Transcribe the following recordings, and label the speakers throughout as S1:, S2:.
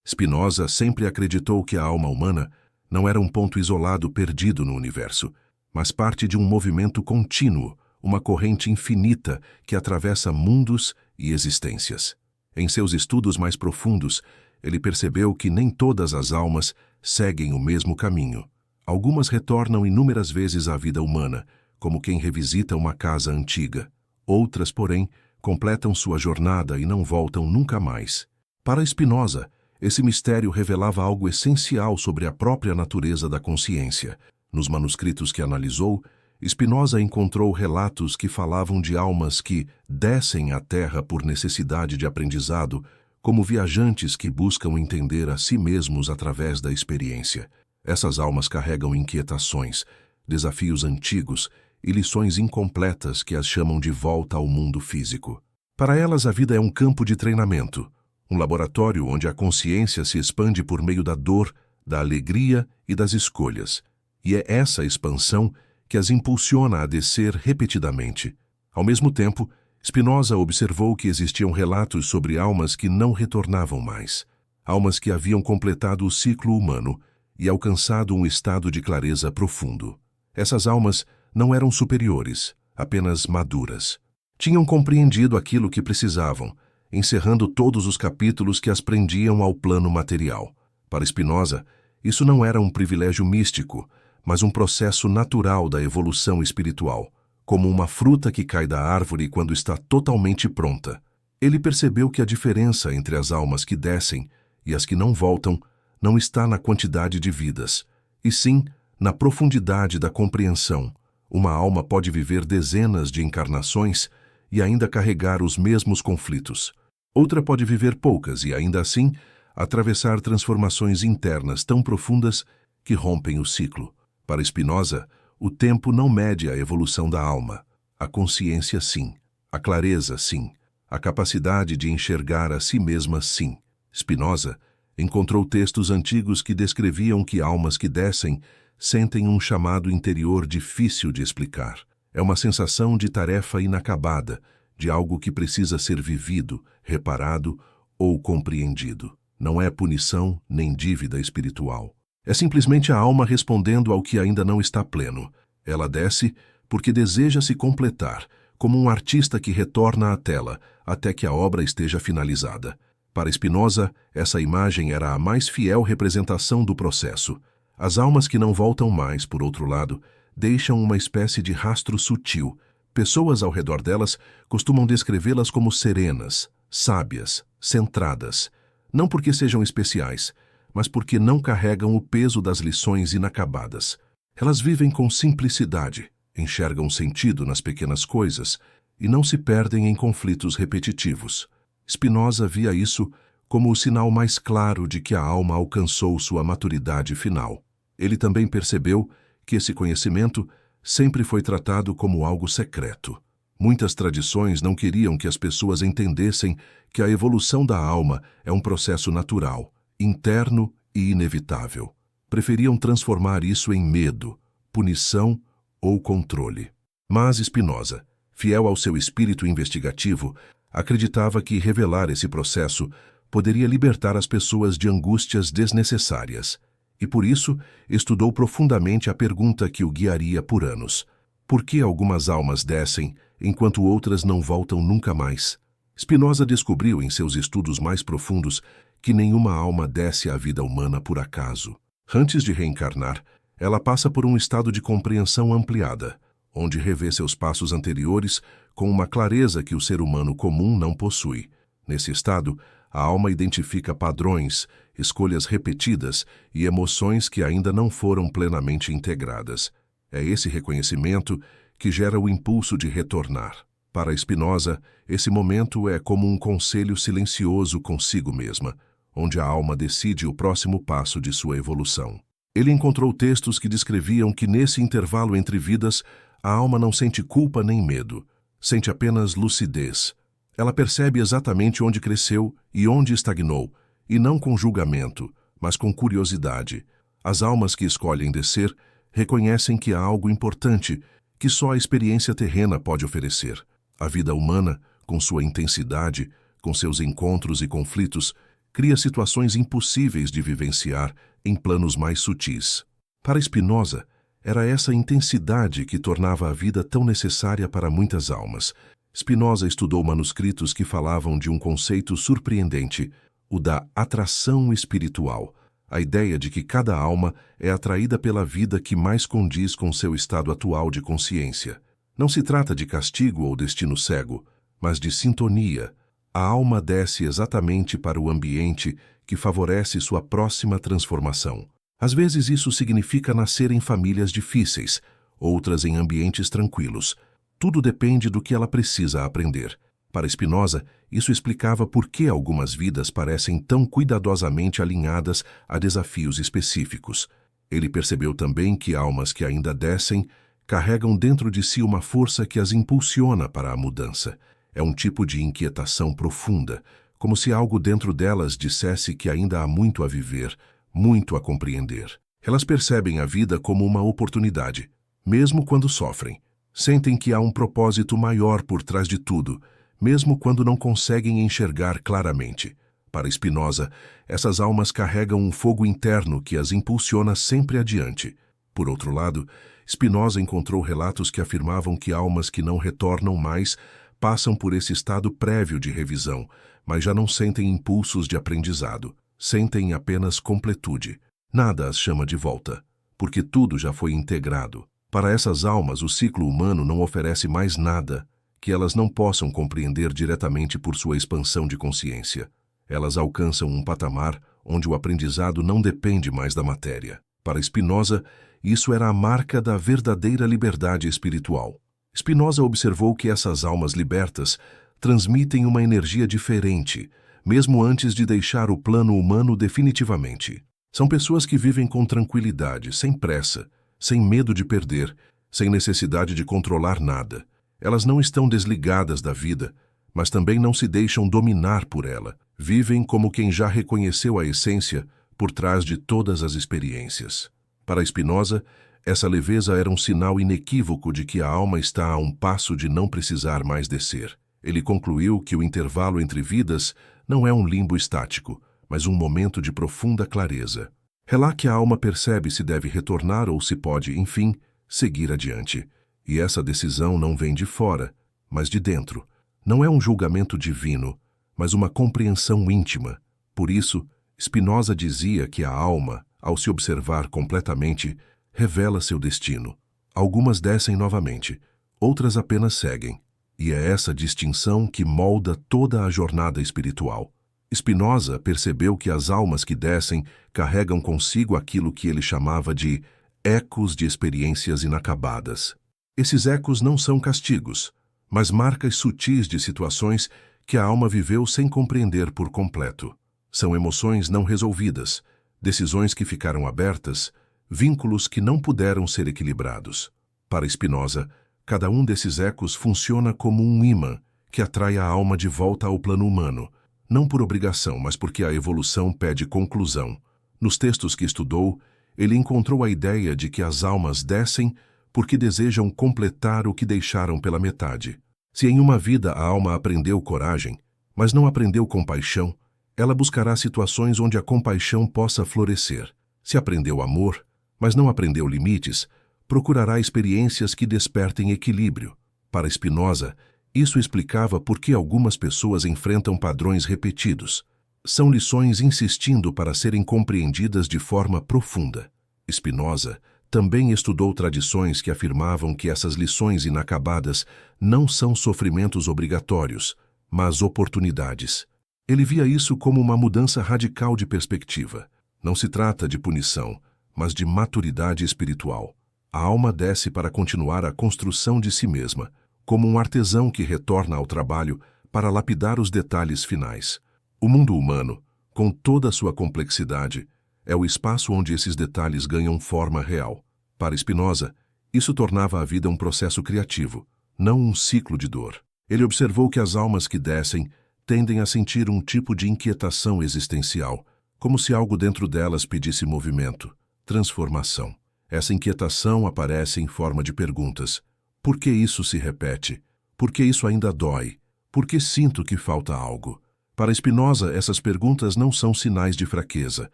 S1: Spinoza sempre acreditou que a alma humana não era um ponto isolado perdido no universo, mas parte de um movimento contínuo, uma corrente infinita que atravessa mundos e existências. Em seus estudos mais profundos, ele percebeu que nem todas as almas seguem o mesmo caminho. Algumas retornam inúmeras vezes à vida humana, como quem revisita uma casa antiga. Outras, porém, completam sua jornada e não voltam nunca mais. Para Spinoza, esse mistério revelava algo essencial sobre a própria natureza da consciência. Nos manuscritos que analisou, Spinoza encontrou relatos que falavam de almas que descem à Terra por necessidade de aprendizado, como viajantes que buscam entender a si mesmos através da experiência. Essas almas carregam inquietações, desafios antigos e lições incompletas que as chamam de volta ao mundo físico. Para elas, a vida é um campo de treinamento, um laboratório onde a consciência se expande por meio da dor, da alegria e das escolhas. E é essa expansão que as impulsiona a descer repetidamente. Ao mesmo tempo, Spinoza observou que existiam relatos sobre almas que não retornavam mais, almas que haviam completado o ciclo humano e alcançado um estado de clareza profundo. Essas almas não eram superiores, apenas maduras. Tinham compreendido aquilo que precisavam, encerrando todos os capítulos que as prendiam ao plano material. Para Spinoza, isso não era um privilégio místico, mas um processo natural da evolução espiritual, como uma fruta que cai da árvore quando está totalmente pronta. Ele percebeu que a diferença entre as almas que descem e as que não voltam não está na quantidade de vidas, e sim na profundidade da compreensão. Uma alma pode viver dezenas de encarnações e ainda carregar os mesmos conflitos. Outra pode viver poucas e, ainda assim, atravessar transformações internas tão profundas que rompem o ciclo. Para Spinoza, o tempo não mede a evolução da alma. A consciência, sim. A clareza, sim. A capacidade de enxergar a si mesma, sim. Spinoza encontrou textos antigos que descreviam que almas que descem sentem um chamado interior difícil de explicar. É uma sensação de tarefa inacabada, de algo que precisa ser vivido, reparado ou compreendido. Não é punição nem dívida espiritual. É simplesmente a alma respondendo ao que ainda não está pleno. Ela desce porque deseja se completar, como um artista que retorna à tela até que a obra esteja finalizada. Para Spinoza, essa imagem era a mais fiel representação do processo. As almas que não voltam mais, por outro lado, deixam uma espécie de rastro sutil. Pessoas ao redor delas costumam descrevê-las como serenas, sábias, centradas, não porque sejam especiais, mas porque não carregam o peso das lições inacabadas. Elas vivem com simplicidade, enxergam sentido nas pequenas coisas e não se perdem em conflitos repetitivos. Spinoza via isso como o sinal mais claro de que a alma alcançou sua maturidade final. Ele também percebeu que esse conhecimento sempre foi tratado como algo secreto. Muitas tradições não queriam que as pessoas entendessem que a evolução da alma é um processo natural, interno e inevitável. Preferiam transformar isso em medo, punição ou controle. Mas Spinoza, fiel ao seu espírito investigativo, acreditava que revelar esse processo poderia libertar as pessoas de angústias desnecessárias, e por isso estudou profundamente a pergunta que o guiaria por anos: por que algumas almas descem enquanto outras não voltam nunca mais? Spinoza descobriu em seus estudos mais profundos que nenhuma alma desce à vida humana por acaso. Antes de reencarnar, ela passa por um estado de compreensão ampliada, onde revê seus passos anteriores com uma clareza que o ser humano comum não possui. Nesse estado, a alma identifica padrões, escolhas repetidas e emoções que ainda não foram plenamente integradas. É esse reconhecimento que gera o impulso de retornar. Para Spinoza, esse momento é como um conselho silencioso consigo mesma, onde a alma decide o próximo passo de sua evolução. Ele encontrou textos que descreviam que nesse intervalo entre vidas, a alma não sente culpa nem medo, sente apenas lucidez. Ela percebe exatamente onde cresceu e onde estagnou, e não com julgamento, mas com curiosidade. As almas que escolhem descer reconhecem que há algo importante que só a experiência terrena pode oferecer. A vida humana, com sua intensidade, com seus encontros e conflitos, cria situações impossíveis de vivenciar em planos mais sutis. Para Spinoza, era essa intensidade que tornava a vida tão necessária para muitas almas. Spinoza estudou manuscritos que falavam de um conceito surpreendente, o da atração espiritual, a ideia de que cada alma é atraída pela vida que mais condiz com seu estado atual de consciência. Não se trata de castigo ou destino cego, mas de sintonia. A alma desce exatamente para o ambiente que favorece sua próxima transformação. Às vezes isso significa nascer em famílias difíceis, outras em ambientes tranquilos. Tudo depende do que ela precisa aprender. Para Spinoza, isso explicava por que algumas vidas parecem tão cuidadosamente alinhadas a desafios específicos. Ele percebeu também que almas que ainda descem carregam dentro de si uma força que as impulsiona para a mudança. É um tipo de inquietação profunda, como se algo dentro delas dissesse que ainda há muito a viver, muito a compreender. Elas percebem a vida como uma oportunidade, mesmo quando sofrem. Sentem que há um propósito maior por trás de tudo, mesmo quando não conseguem enxergar claramente. Para Spinoza, essas almas carregam um fogo interno que as impulsiona sempre adiante. Por outro lado, Spinoza encontrou relatos que afirmavam que almas que não retornam mais passam por esse estado prévio de revisão, mas já não sentem impulsos de aprendizado. Sentem apenas completude. Nada as chama de volta, porque tudo já foi integrado. Para essas almas, o ciclo humano não oferece mais nada que elas não possam compreender diretamente por sua expansão de consciência. Elas alcançam um patamar onde o aprendizado não depende mais da matéria. Para Spinoza, isso era a marca da verdadeira liberdade espiritual. Spinoza observou que essas almas libertas transmitem uma energia diferente, mesmo antes de deixar o plano humano definitivamente. São pessoas que vivem com tranquilidade, sem pressa, sem medo de perder, sem necessidade de controlar nada. Elas não estão desligadas da vida, mas também não se deixam dominar por ela. Vivem como quem já reconheceu a essência por trás de todas as experiências. Para Spinoza, essa leveza era um sinal inequívoco de que a alma está a um passo de não precisar mais descer. Ele concluiu que o intervalo entre vidas não é um limbo estático, mas um momento de profunda clareza. É lá que a alma percebe se deve retornar ou se pode, enfim, seguir adiante. E essa decisão não vem de fora, mas de dentro. Não é um julgamento divino, mas uma compreensão íntima. Por isso, Spinoza dizia que a alma, ao se observar completamente, revela seu destino. Algumas descem novamente, outras apenas seguem. E é essa distinção que molda toda a jornada espiritual. Spinoza percebeu que as almas que descem carregam consigo aquilo que ele chamava de ecos de experiências inacabadas. Esses ecos não são castigos, mas marcas sutis de situações que a alma viveu sem compreender por completo. São emoções não resolvidas, decisões que ficaram abertas, vínculos que não puderam ser equilibrados. Para Spinoza, cada um desses ecos funciona como um ímã que atrai a alma de volta ao plano humano, não por obrigação, mas porque a evolução pede conclusão. Nos textos que estudou, ele encontrou a ideia de que as almas descem porque desejam completar o que deixaram pela metade. Se em uma vida a alma aprendeu coragem, mas não aprendeu compaixão, ela buscará situações onde a compaixão possa florescer. Se aprendeu amor, mas não aprendeu limites, procurará experiências que despertem equilíbrio. Para Spinoza, isso explicava por que algumas pessoas enfrentam padrões repetidos. São lições insistindo para serem compreendidas de forma profunda. Spinoza também estudou tradições que afirmavam que essas lições inacabadas não são sofrimentos obrigatórios, mas oportunidades. Ele via isso como uma mudança radical de perspectiva. Não se trata de punição, mas de maturidade espiritual. A alma desce para continuar a construção de si mesma, como um artesão que retorna ao trabalho para lapidar os detalhes finais. O mundo humano, com toda a sua complexidade, é o espaço onde esses detalhes ganham forma real. Para Spinoza, isso tornava a vida um processo criativo, não um ciclo de dor. Ele observou que as almas que descem tendem a sentir um tipo de inquietação existencial, como se algo dentro delas pedisse movimento, transformação. Essa inquietação aparece em forma de perguntas. Por que isso se repete? Por que isso ainda dói? Por que sinto que falta algo? Para Spinoza, essas perguntas não são sinais de fraqueza,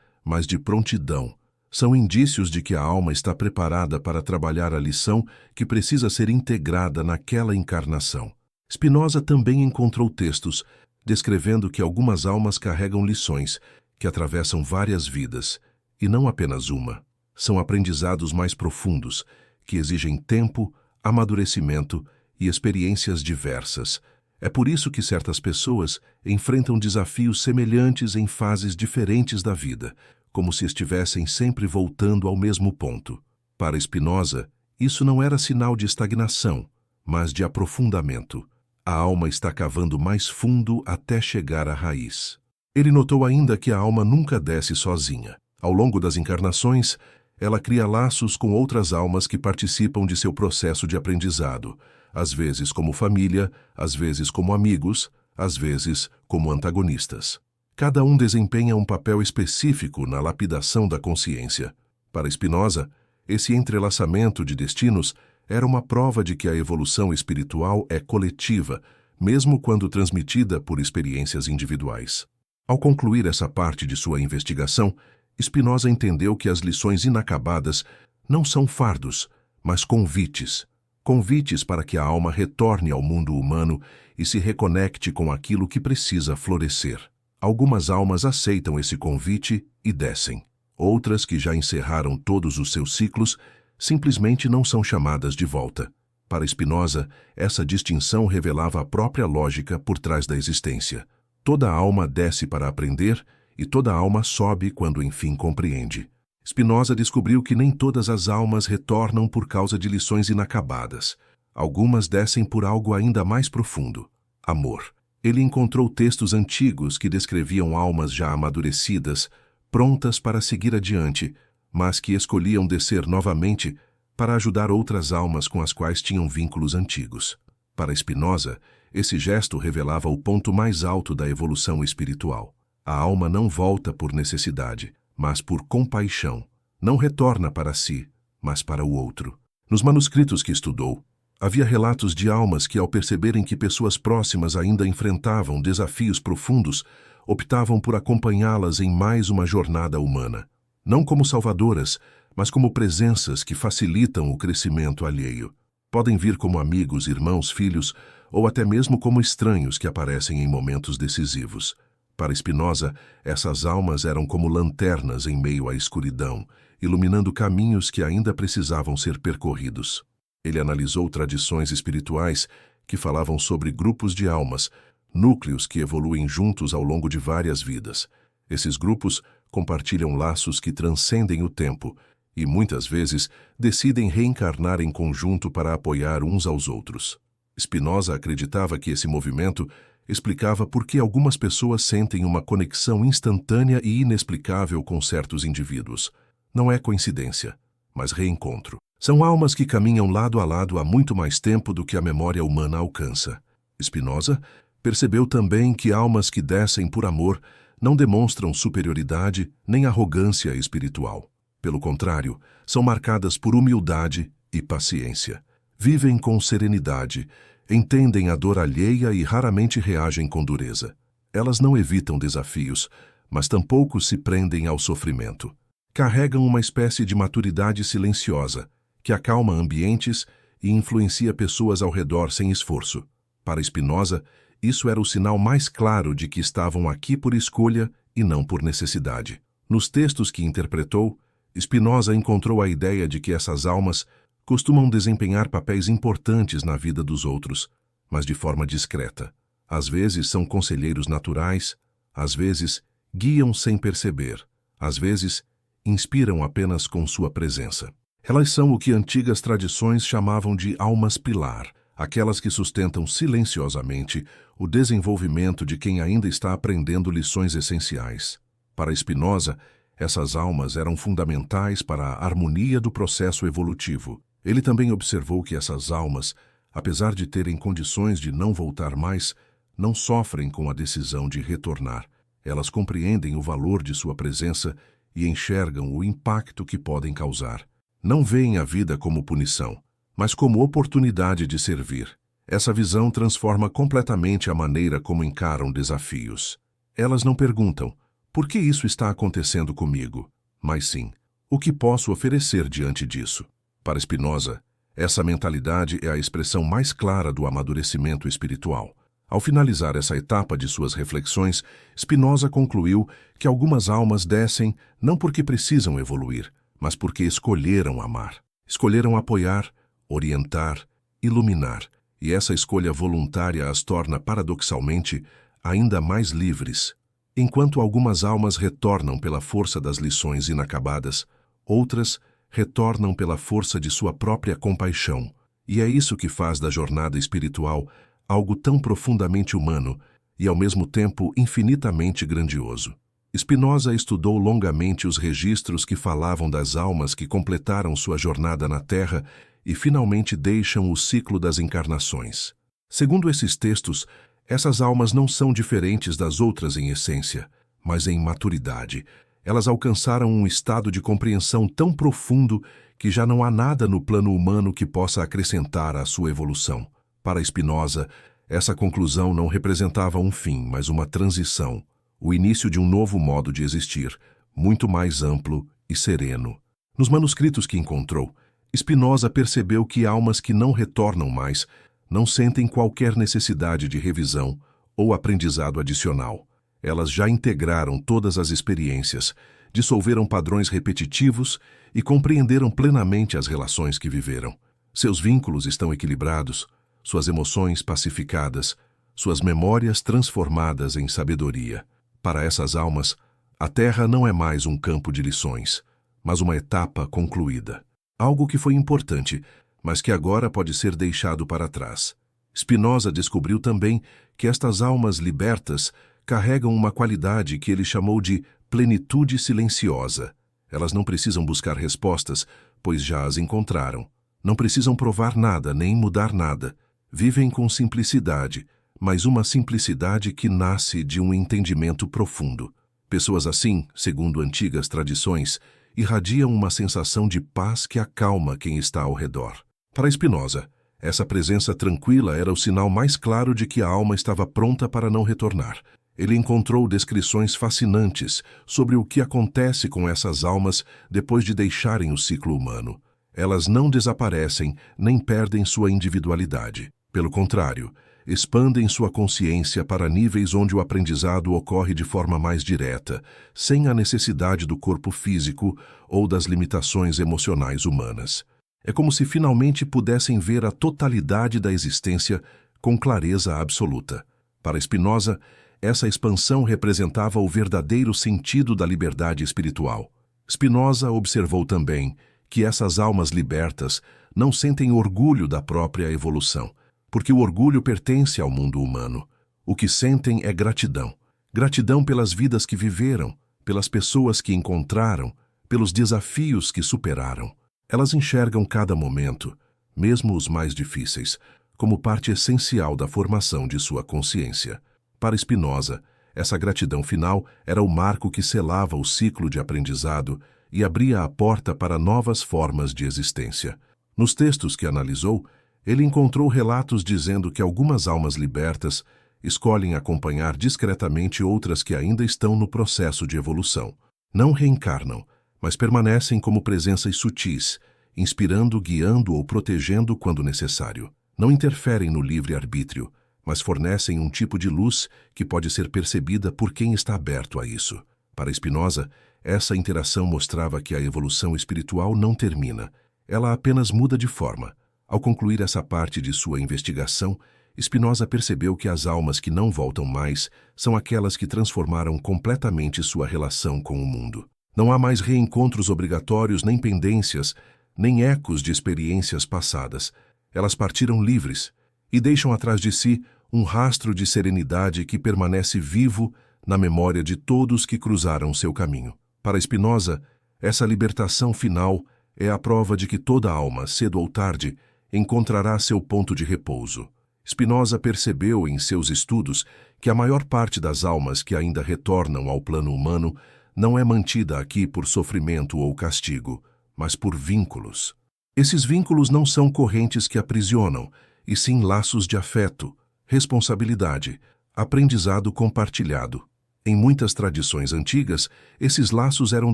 S1: mas de prontidão. São indícios de que a alma está preparada para trabalhar a lição que precisa ser integrada naquela encarnação. Spinoza também encontrou textos descrevendo que algumas almas carregam lições que atravessam várias vidas, e não apenas uma. São aprendizados mais profundos, que exigem tempo, amadurecimento e experiências diversas. É por isso que certas pessoas enfrentam desafios semelhantes em fases diferentes da vida, como se estivessem sempre voltando ao mesmo ponto. Para Spinoza, isso não era sinal de estagnação, mas de aprofundamento. A alma está cavando mais fundo até chegar à raiz. Ele notou ainda que a alma nunca desce sozinha. Ao longo das encarnações, ela cria laços com outras almas que participam de seu processo de aprendizado, às vezes como família, às vezes como amigos, às vezes como antagonistas. Cada um desempenha um papel específico na lapidação da consciência. Para Spinoza, esse entrelaçamento de destinos era uma prova de que a evolução espiritual é coletiva, mesmo quando transmitida por experiências individuais. Ao concluir essa parte de sua investigação, Spinoza entendeu que as lições inacabadas não são fardos, mas convites. Convites para que a alma retorne ao mundo humano e se reconecte com aquilo que precisa florescer. Algumas almas aceitam esse convite e descem. Outras, que já encerraram todos os seus ciclos, simplesmente não são chamadas de volta. Para Spinoza, essa distinção revelava a própria lógica por trás da existência. Toda alma desce para aprender e toda alma sobe quando enfim compreende. Spinoza descobriu que nem todas as almas retornam por causa de lições inacabadas. Algumas descem por algo ainda mais profundo: amor. Ele encontrou textos antigos que descreviam almas já amadurecidas, prontas para seguir adiante, mas que escolhiam descer novamente para ajudar outras almas com as quais tinham vínculos antigos. Para Spinoza, esse gesto revelava o ponto mais alto da evolução espiritual. A alma não volta por necessidade, mas por compaixão. Não retorna para si, mas para o outro. Nos manuscritos que estudou, havia relatos de almas que, ao perceberem que pessoas próximas ainda enfrentavam desafios profundos, optavam por acompanhá-las em mais uma jornada humana. Não como salvadoras, mas como presenças que facilitam o crescimento alheio. Podem vir como amigos, irmãos, filhos, ou até mesmo como estranhos que aparecem em momentos decisivos. Para Spinoza, essas almas eram como lanternas em meio à escuridão, iluminando caminhos que ainda precisavam ser percorridos. Ele analisou tradições espirituais que falavam sobre grupos de almas, núcleos que evoluem juntos ao longo de várias vidas. Esses grupos compartilham laços que transcendem o tempo e, muitas vezes, decidem reencarnar em conjunto para apoiar uns aos outros. Spinoza acreditava que esse movimento explicava por que algumas pessoas sentem uma conexão instantânea e inexplicável com certos indivíduos. Não é coincidência, mas reencontro. São almas que caminham lado a lado há muito mais tempo do que a memória humana alcança. Spinoza percebeu também que almas que descem por amor não demonstram superioridade nem arrogância espiritual. Pelo contrário, são marcadas por humildade e paciência. Vivem com serenidade, entendem a dor alheia e raramente reagem com dureza. Elas não evitam desafios, mas tampouco se prendem ao sofrimento. Carregam uma espécie de maturidade silenciosa, que acalma ambientes e influencia pessoas ao redor sem esforço. Para Spinoza, isso era o sinal mais claro de que estavam aqui por escolha e não por necessidade. Nos textos que interpretou, Spinoza encontrou a ideia de que essas almas costumam desempenhar papéis importantes na vida dos outros, mas de forma discreta. Às vezes são conselheiros naturais, às vezes guiam sem perceber, às vezes inspiram apenas com sua presença. Elas são o que antigas tradições chamavam de almas pilar, aquelas que sustentam silenciosamente o desenvolvimento de quem ainda está aprendendo lições essenciais. Para Spinoza, essas almas eram fundamentais para a harmonia do processo evolutivo. Ele também observou que essas almas, apesar de terem condições de não voltar mais, não sofrem com a decisão de retornar. Elas compreendem o valor de sua presença e enxergam o impacto que podem causar. Não veem a vida como punição, mas como oportunidade de servir. Essa visão transforma completamente a maneira como encaram desafios. Elas não perguntam, por que isso está acontecendo comigo? Mas sim, o que posso oferecer diante disso? Para Spinoza, essa mentalidade é a expressão mais clara do amadurecimento espiritual. Ao finalizar essa etapa de suas reflexões, Spinoza concluiu que algumas almas descem não porque precisam evoluir, mas porque escolheram amar. Escolheram apoiar, orientar, iluminar, e essa escolha voluntária as torna, paradoxalmente, ainda mais livres. Enquanto algumas almas retornam pela força das lições inacabadas, outras retornam pela força de sua própria compaixão. E é isso que faz da jornada espiritual algo tão profundamente humano e, ao mesmo tempo, infinitamente grandioso. Spinoza estudou longamente os registros que falavam das almas que completaram sua jornada na Terra e finalmente deixam o ciclo das encarnações. Segundo esses textos, essas almas não são diferentes das outras em essência, mas em maturidade. Elas alcançaram um estado de compreensão tão profundo que já não há nada no plano humano que possa acrescentar à sua evolução. Para Spinoza, essa conclusão não representava um fim, mas uma transição, o início de um novo modo de existir, muito mais amplo e sereno. Nos manuscritos que encontrou, Spinoza percebeu que almas que não retornam mais não sentem qualquer necessidade de revisão ou aprendizado adicional. Elas já integraram todas as experiências, dissolveram padrões repetitivos e compreenderam plenamente as relações que viveram. Seus vínculos estão equilibrados, suas emoções pacificadas, suas memórias transformadas em sabedoria. Para essas almas, a Terra não é mais um campo de lições, mas uma etapa concluída. Algo que foi importante, mas que agora pode ser deixado para trás. Spinoza descobriu também que estas almas libertas carregam uma qualidade que ele chamou de plenitude silenciosa. Elas não precisam buscar respostas, pois já as encontraram. Não precisam provar nada nem mudar nada. Vivem com simplicidade, mas uma simplicidade que nasce de um entendimento profundo. Pessoas assim, segundo antigas tradições, irradiam uma sensação de paz que acalma quem está ao redor. Para Spinoza, essa presença tranquila era o sinal mais claro de que a alma estava pronta para não retornar. Ele encontrou descrições fascinantes sobre o que acontece com essas almas depois de deixarem o ciclo humano. Elas não desaparecem nem perdem sua individualidade. Pelo contrário, expandem sua consciência para níveis onde o aprendizado ocorre de forma mais direta, sem a necessidade do corpo físico ou das limitações emocionais humanas. É como se finalmente pudessem ver a totalidade da existência com clareza absoluta. Para Spinoza, essa expansão representava o verdadeiro sentido da liberdade espiritual. Spinoza observou também que essas almas libertas não sentem orgulho da própria evolução, porque o orgulho pertence ao mundo humano. O que sentem é gratidão. Gratidão pelas vidas que viveram, pelas pessoas que encontraram, pelos desafios que superaram. Elas enxergam cada momento, mesmo os mais difíceis, como parte essencial da formação de sua consciência. Para Spinoza, essa gratidão final era o marco que selava o ciclo de aprendizado e abria a porta para novas formas de existência. Nos textos que analisou, ele encontrou relatos dizendo que algumas almas libertas escolhem acompanhar discretamente outras que ainda estão no processo de evolução. Não reencarnam, mas permanecem como presenças sutis, inspirando, guiando ou protegendo quando necessário. Não interferem no livre-arbítrio, mas fornecem um tipo de luz que pode ser percebida por quem está aberto a isso. Para Spinoza, essa interação mostrava que a evolução espiritual não termina, ela apenas muda de forma. Ao concluir essa parte de sua investigação, Spinoza percebeu que as almas que não voltam mais são aquelas que transformaram completamente sua relação com o mundo. Não há mais reencontros obrigatórios, nem pendências, nem ecos de experiências passadas. Elas partiram livres e deixam atrás de si um rastro de serenidade que permanece vivo na memória de todos que cruzaram seu caminho. Para Spinoza, essa libertação final é a prova de que toda alma, cedo ou tarde, encontrará seu ponto de repouso. Spinoza percebeu em seus estudos que a maior parte das almas que ainda retornam ao plano humano não é mantida aqui por sofrimento ou castigo, mas por vínculos. Esses vínculos não são correntes que aprisionam, e sim laços de afeto, responsabilidade, aprendizado compartilhado. Em muitas tradições antigas, esses laços eram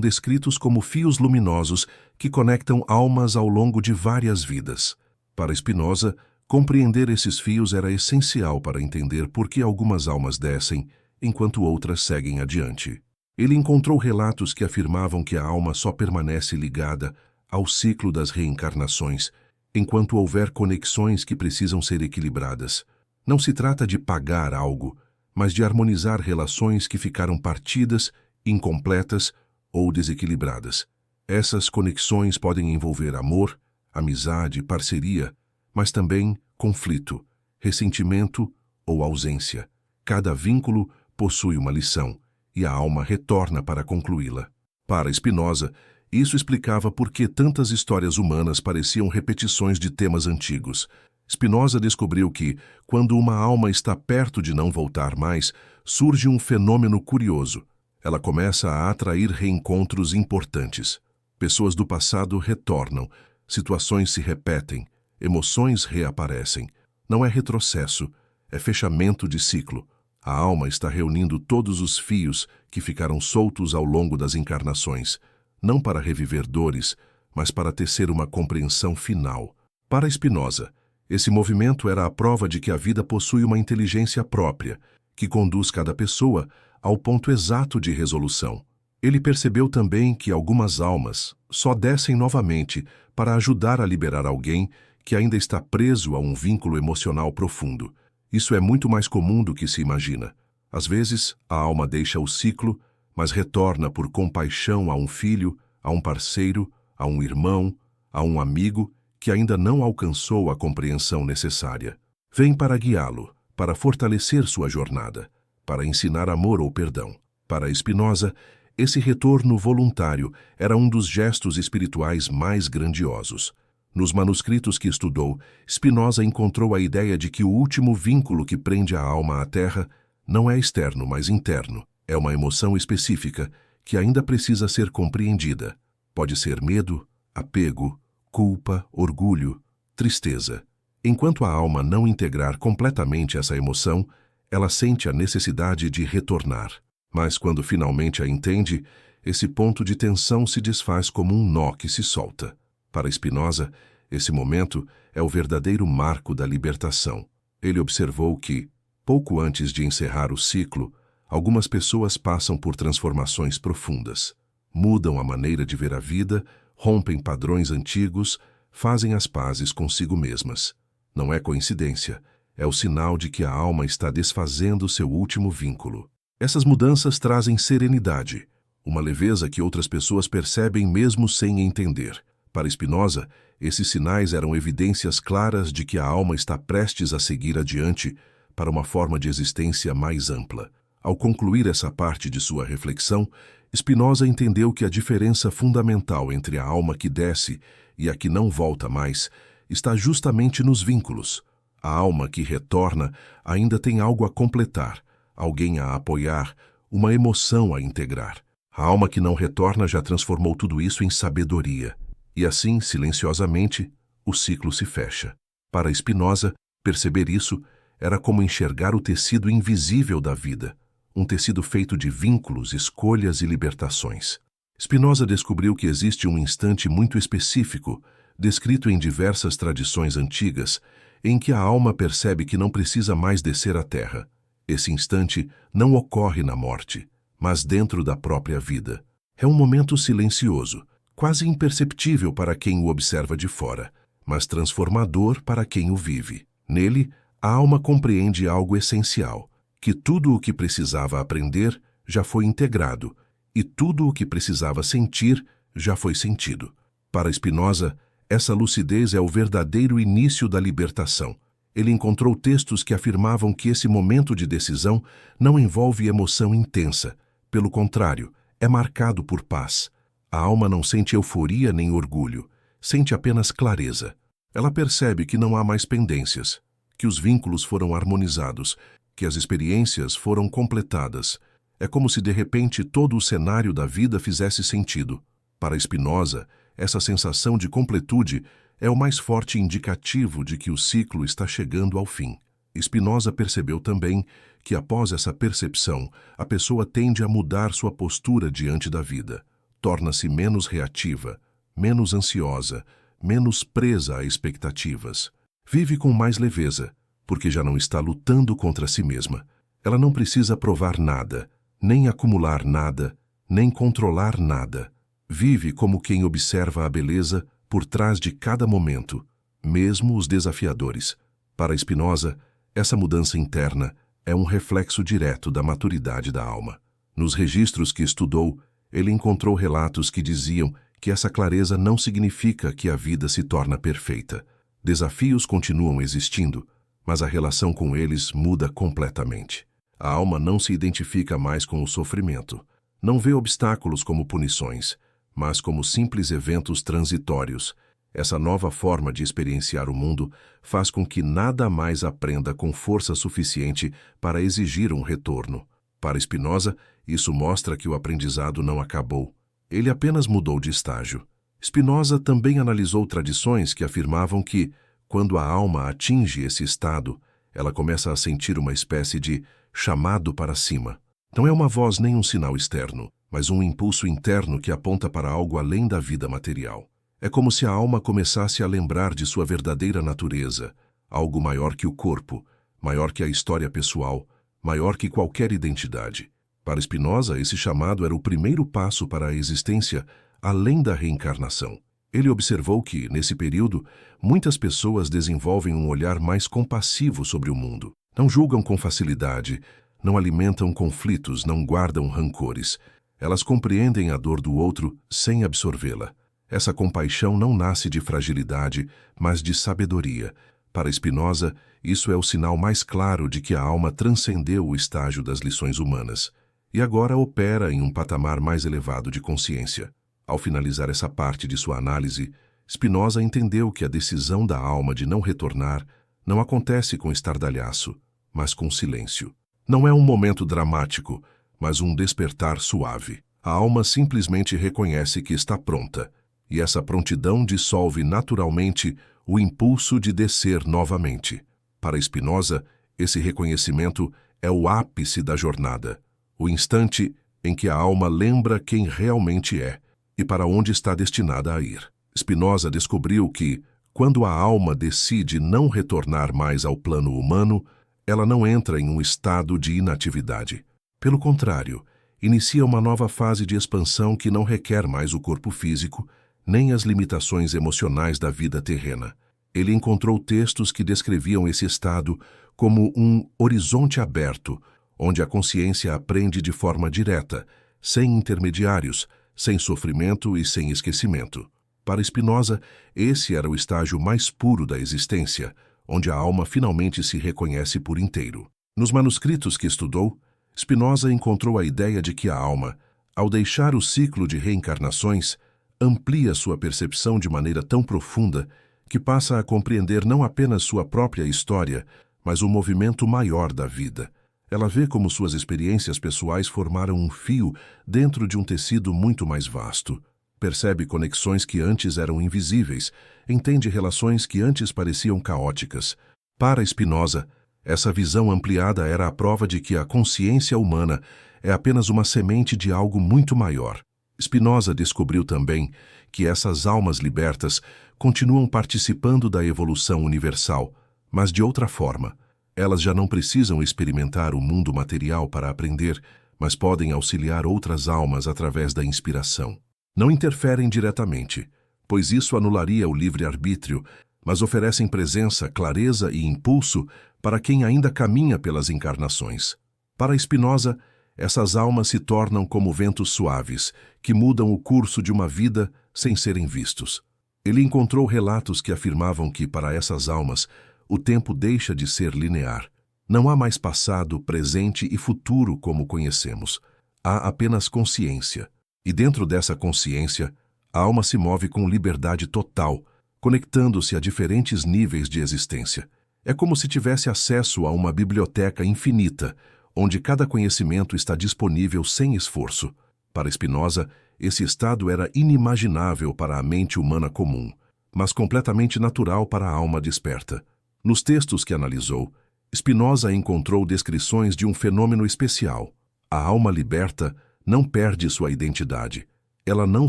S1: descritos como fios luminosos que conectam almas ao longo de várias vidas. Para Spinoza, compreender esses fios era essencial para entender por que algumas almas descem, enquanto outras seguem adiante. Ele encontrou relatos que afirmavam que a alma só permanece ligada ao ciclo das reencarnações, enquanto houver conexões que precisam ser equilibradas. Não se trata de pagar algo, mas de harmonizar relações que ficaram partidas, incompletas ou desequilibradas. Essas conexões podem envolver amor, amizade, parceria, mas também conflito, ressentimento ou ausência. Cada vínculo possui uma lição, e a alma retorna para concluí-la. Para Spinoza, isso explicava por que tantas histórias humanas pareciam repetições de temas antigos. Spinoza descobriu que, quando uma alma está perto de não voltar mais, surge um fenômeno curioso. Ela começa a atrair reencontros importantes. Pessoas do passado retornam, situações se repetem, emoções reaparecem. Não é retrocesso, é fechamento de ciclo. A alma está reunindo todos os fios que ficaram soltos ao longo das encarnações, não para reviver dores, mas para tecer uma compreensão final. Para Spinoza, esse movimento era a prova de que a vida possui uma inteligência própria, que conduz cada pessoa ao ponto exato de resolução. Ele percebeu também que algumas almas só descem novamente para ajudar a liberar alguém que ainda está preso a um vínculo emocional profundo. Isso é muito mais comum do que se imagina. Às vezes, a alma deixa o ciclo, mas retorna por compaixão a um filho, a um parceiro, a um irmão, a um amigo que ainda não alcançou a compreensão necessária. Vem para guiá-lo, para fortalecer sua jornada, para ensinar amor ou perdão. Para Spinoza, esse retorno voluntário era um dos gestos espirituais mais grandiosos. Nos manuscritos que estudou, Spinoza encontrou a ideia de que o último vínculo que prende a alma à terra não é externo, mas interno. É uma emoção específica que ainda precisa ser compreendida. Pode ser medo, apego, culpa, orgulho, tristeza. Enquanto a alma não integrar completamente essa emoção, ela sente a necessidade de retornar. Mas quando finalmente a entende, esse ponto de tensão se desfaz como um nó que se solta. Para Spinoza, esse momento é o verdadeiro marco da libertação. Ele observou que, pouco antes de encerrar o ciclo, algumas pessoas passam por transformações profundas. Mudam a maneira de ver a vida, rompem padrões antigos, fazem as pazes consigo mesmas. Não é coincidência, é o sinal de que a alma está desfazendo seu último vínculo. Essas mudanças trazem serenidade, uma leveza que outras pessoas percebem mesmo sem entender. Para Spinoza, esses sinais eram evidências claras de que a alma está prestes a seguir adiante para uma forma de existência mais ampla. Ao concluir essa parte de sua reflexão, Spinoza entendeu que a diferença fundamental entre a alma que desce e a que não volta mais está justamente nos vínculos. A alma que retorna ainda tem algo a completar, alguém a apoiar, uma emoção a integrar. A alma que não retorna já transformou tudo isso em sabedoria. E assim, silenciosamente, o ciclo se fecha. Para Spinoza, perceber isso era como enxergar o tecido invisível da vida, um tecido feito de vínculos, escolhas e libertações. Spinoza descobriu que existe um instante muito específico, descrito em diversas tradições antigas, em que a alma percebe que não precisa mais descer à terra. Esse instante não ocorre na morte, mas dentro da própria vida. É um momento silencioso, quase imperceptível para quem o observa de fora, mas transformador para quem o vive. Nele, a alma compreende algo essencial, que tudo o que precisava aprender já foi integrado, e tudo o que precisava sentir já foi sentido. Para Spinoza, essa lucidez é o verdadeiro início da libertação. Ele encontrou textos que afirmavam que esse momento de decisão não envolve emoção intensa. Pelo contrário, é marcado por paz. A alma não sente euforia nem orgulho, sente apenas clareza. Ela percebe que não há mais pendências, que os vínculos foram harmonizados, que as experiências foram completadas. É como se de repente todo o cenário da vida fizesse sentido. Para Spinoza, essa sensação de completude é o mais forte indicativo de que o ciclo está chegando ao fim. Spinoza percebeu também que após essa percepção, a pessoa tende a mudar sua postura diante da vida. Torna-se menos reativa, menos ansiosa, menos presa a expectativas. Vive com mais leveza, porque já não está lutando contra si mesma. Ela não precisa provar nada, nem acumular nada, nem controlar nada. Vive como quem observa a beleza por trás de cada momento, mesmo os desafiadores. Para Spinoza, essa mudança interna é um reflexo direto da maturidade da alma. Nos registros que estudou, ele encontrou relatos que diziam que essa clareza não significa que a vida se torna perfeita. Desafios continuam existindo, mas a relação com eles muda completamente. A alma não se identifica mais com o sofrimento. Não vê obstáculos como punições, mas como simples eventos transitórios. Essa nova forma de experienciar o mundo faz com que nada mais aprenda com força suficiente para exigir um retorno. Para Spinoza, isso mostra que o aprendizado não acabou. Ele apenas mudou de estágio. Spinoza também analisou tradições que afirmavam que, quando a alma atinge esse estado, ela começa a sentir uma espécie de chamado para cima. Não é uma voz nem um sinal externo, mas um impulso interno que aponta para algo além da vida material. É como se a alma começasse a lembrar de sua verdadeira natureza, algo maior que o corpo, maior que a história pessoal, maior que qualquer identidade. Para Spinoza, esse chamado era o primeiro passo para a existência além da reencarnação. Ele observou que, nesse período, muitas pessoas desenvolvem um olhar mais compassivo sobre o mundo. Não julgam com facilidade, não alimentam conflitos, não guardam rancores. Elas compreendem a dor do outro sem absorvê-la. Essa compaixão não nasce de fragilidade, mas de sabedoria. Para Spinoza, isso é o sinal mais claro de que a alma transcendeu o estágio das lições humanas e agora opera em um patamar mais elevado de consciência. Ao finalizar essa parte de sua análise, Spinoza entendeu que a decisão da alma de não retornar não acontece com estardalhaço, mas com silêncio. Não é um momento dramático, mas um despertar suave. A alma simplesmente reconhece que está pronta, e essa prontidão dissolve naturalmente o impulso de descer novamente. Para Spinoza, esse reconhecimento é o ápice da jornada, o instante em que a alma lembra quem realmente é e para onde está destinada a ir. Spinoza descobriu que, quando a alma decide não retornar mais ao plano humano, ela não entra em um estado de inatividade. Pelo contrário, inicia uma nova fase de expansão que não requer mais o corpo físico, nem as limitações emocionais da vida terrena. Ele encontrou textos que descreviam esse estado como um horizonte aberto, onde a consciência aprende de forma direta, sem intermediários, sem sofrimento e sem esquecimento. Para Spinoza, esse era o estágio mais puro da existência, onde a alma finalmente se reconhece por inteiro. Nos manuscritos que estudou, Spinoza encontrou a ideia de que a alma, ao deixar o ciclo de reencarnações, amplia sua percepção de maneira tão profunda que passa a compreender não apenas sua própria história, mas o movimento maior da vida. Ela vê como suas experiências pessoais formaram um fio dentro de um tecido muito mais vasto. Percebe conexões que antes eram invisíveis, entende relações que antes pareciam caóticas. Para Spinoza, essa visão ampliada era a prova de que a consciência humana é apenas uma semente de algo muito maior. Spinoza descobriu também que essas almas libertas continuam participando da evolução universal, mas de outra forma. Elas já não precisam experimentar o mundo material para aprender, mas podem auxiliar outras almas através da inspiração. Não interferem diretamente, pois isso anularia o livre-arbítrio, mas oferecem presença, clareza e impulso para quem ainda caminha pelas encarnações. Para Spinoza, essas almas se tornam como ventos suaves, que mudam o curso de uma vida sem serem vistos. Ele encontrou relatos que afirmavam que, para essas almas, o tempo deixa de ser linear. Não há mais passado, presente e futuro como conhecemos. Há apenas consciência. E dentro dessa consciência, a alma se move com liberdade total, conectando-se a diferentes níveis de existência. É como se tivesse acesso a uma biblioteca infinita, onde cada conhecimento está disponível sem esforço. Para Spinoza, esse estado era inimaginável para a mente humana comum, mas completamente natural para a alma desperta. Nos textos que analisou, Spinoza encontrou descrições de um fenômeno especial. A alma liberta não perde sua identidade. Ela não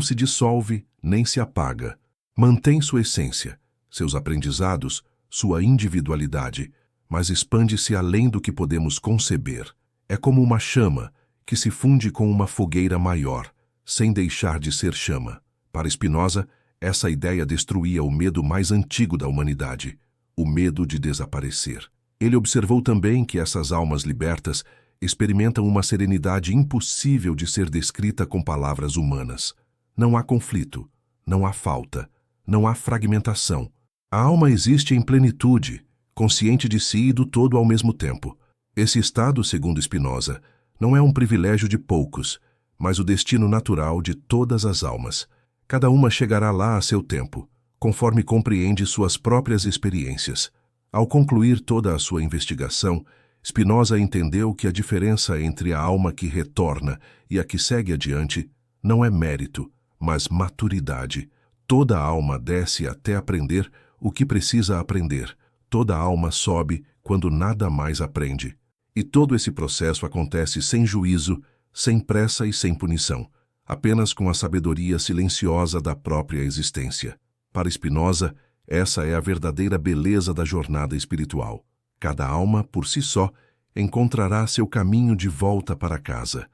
S1: se dissolve nem se apaga. Mantém sua essência, seus aprendizados, sua individualidade, mas expande-se além do que podemos conceber. É como uma chama que se funde com uma fogueira maior, sem deixar de ser chama. Para Spinoza, essa ideia destruía o medo mais antigo da humanidade, o medo de desaparecer. Ele observou também que essas almas libertas experimentam uma serenidade impossível de ser descrita com palavras humanas. Não há conflito, não há falta, não há fragmentação. A alma existe em plenitude, consciente de si e do todo ao mesmo tempo. Esse estado, segundo Spinoza, não é um privilégio de poucos, mas o destino natural de todas as almas. Cada uma chegará lá a seu tempo, conforme compreende suas próprias experiências. Ao concluir toda a sua investigação, Spinoza entendeu que a diferença entre a alma que retorna e a que segue adiante não é mérito, mas maturidade. Toda alma desce até aprender o que precisa aprender. Toda alma sobe quando nada mais aprende. E todo esse processo acontece sem juízo, sem pressa e sem punição, apenas com a sabedoria silenciosa da própria existência. Para Spinoza, essa é a verdadeira beleza da jornada espiritual. Cada alma, por si só, encontrará seu caminho de volta para casa.